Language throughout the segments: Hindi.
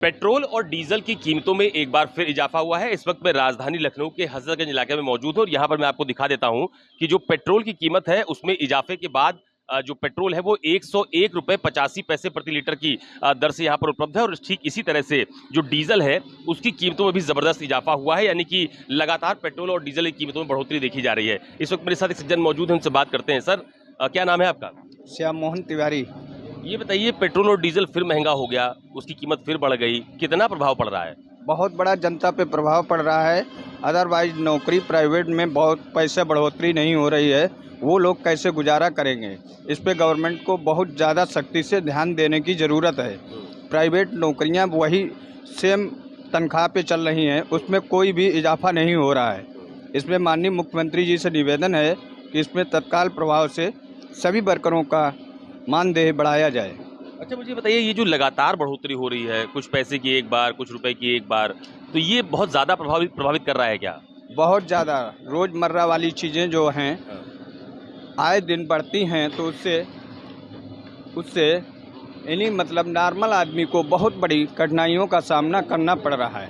पेट्रोल और डीजल की कीमतों में एक बार फिर इजाफा हुआ है। इस वक्त मैं राजधानी लखनऊ के हजरतगंज इलाके में मौजूद हूं और यहां पर मैं आपको दिखा देता हूं कि जो पेट्रोल की कीमत है उसमें इजाफे के बाद जो पेट्रोल है वो 101 रुपए 85 पैसे प्रति लीटर की दर से यहां पर उपलब्ध है। और ठीक इसी तरह से जो डीजल है उसकी कीमतों में भी जबरदस्त इजाफा हुआ है, यानी कि लगातार पेट्रोल और डीजल की कीमतों में बढ़ोतरी देखी जा रही है। इस वक्त मेरे साथ एक सज्जन मौजूद है, उनसे बात करते हैं। सर, क्या नाम है आपका? श्याम मोहन तिवारी। ये बताइए, पेट्रोल और डीजल फिर महंगा हो गया, उसकी कीमत फिर बढ़ गई, कितना प्रभाव पड़ रहा है? बहुत बड़ा जनता पे प्रभाव पड़ रहा है। अदरवाइज नौकरी प्राइवेट में बहुत पैसे बढ़ोतरी नहीं हो रही है, वो लोग कैसे गुजारा करेंगे? इस पे गवर्नमेंट को बहुत ज़्यादा सख्ती से ध्यान देने की ज़रूरत है। प्राइवेट नौकरियां वही सेम तनख्वाह पे चल रही हैं, उसमें कोई भी इजाफा नहीं हो रहा है। इसमें माननीय मुख्यमंत्री जी से निवेदन है कि इसमें तत्काल प्रभाव से सभी वर्करों का मानदेय बढ़ाया जाए। अच्छा, मुझे बताइए, ये जो लगातार बढ़ोतरी हो रही है, कुछ पैसे की एक बार, कुछ रुपए की एक बार, तो ये बहुत ज़्यादा प्रभावित कर रहा है क्या? बहुत ज़्यादा रोज़मर्रा वाली चीज़ें जो हैं आए दिन बढ़ती हैं, तो उससे यानी मतलब नॉर्मल आदमी को बहुत बड़ी कठिनाइयों का सामना करना पड़ रहा है।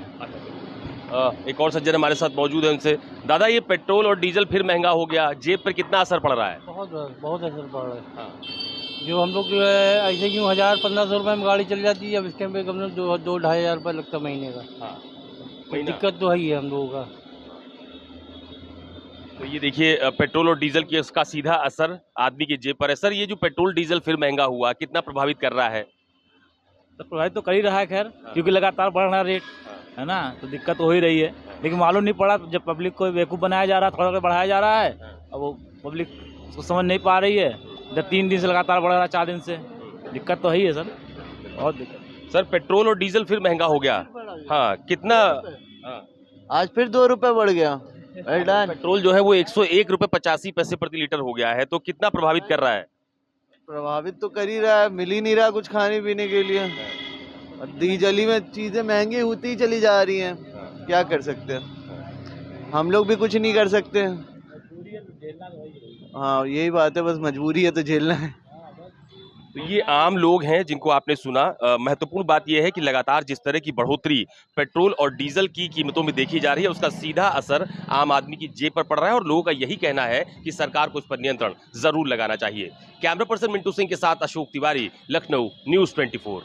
एक और सज्जन हमारे साथ मौजूद है, उनसे। दादा, ये पेट्रोल और डीजल फिर महंगा हो गया, जेब पर कितना असर पड़ रहा है? बहुत असर पड़ रहा है। हाँ। जो हम लोग जो है ऐसे क्यों 1000-1500 रुपये में गाड़ी चल जाती है, अब इसके पे कम से कम 2-2-2.5 रुपये लगता है महीने का। हाँ, तो दिक्कत तो है ही है हम लोगों का। तो ये देखिए, पेट्रोल और डीजल की उसका सीधा असर आदमी की जेब पर है। सर, ये जो पेट्रोल डीजल फिर महंगा हुआ, कितना प्रभावित कर रहा है? तो प्रभावित तो कर ही रहा है खैर, क्योंकि लगातार बढ़ रहा रेट है ना, तो दिक्कत तो हो ही रही है। लेकिन मालूम नहीं पड़ा, जब पब्लिक को बेवकूफ़ बनाया जा रहा है, थोड़ा बढ़ाया जा रहा है, अब वो पब्लिक उसको समझ नहीं पा रही है। जब 3 दिन से लगातार बढ़ रहा है, 4 दिन से, दिक्कत तो है ही है सर, बहुत दिक्कत। सर, पेट्रोल और डीजल फिर महंगा हो गया। हाँ, कितना? आज फिर 2 रुपये बढ़ गया। पेट्रोल जो है वो 101 रुपए 85 पैसे प्रति लीटर हो गया है, तो कितना प्रभावित कर रहा है? प्रभावित तो कर ही रहा है, मिल ही नहीं रहा कुछ खाने पीने के लिए। डीजली में चीजें महंगी होती ही चली जा रही हैं, क्या कर सकते हैं? हम लोग भी कुछ नहीं कर सकते। हाँ, यही बात है, बस मजबूरी है तो झेलना है। तो ये आम लोग हैं जिनको आपने सुना। महत्वपूर्ण बात यह है कि लगातार जिस तरह की बढ़ोतरी पेट्रोल और डीजल की कीमतों में देखी जा रही है, उसका सीधा असर आम आदमी की जेब पर पड़ रहा है और लोगों का यही कहना है कि सरकार को इस पर नियंत्रण जरूर लगाना चाहिए। कैमरा पर्सन मिंटू सिंह के साथ अशोक तिवारी, लखनऊ, न्यूज़ 24।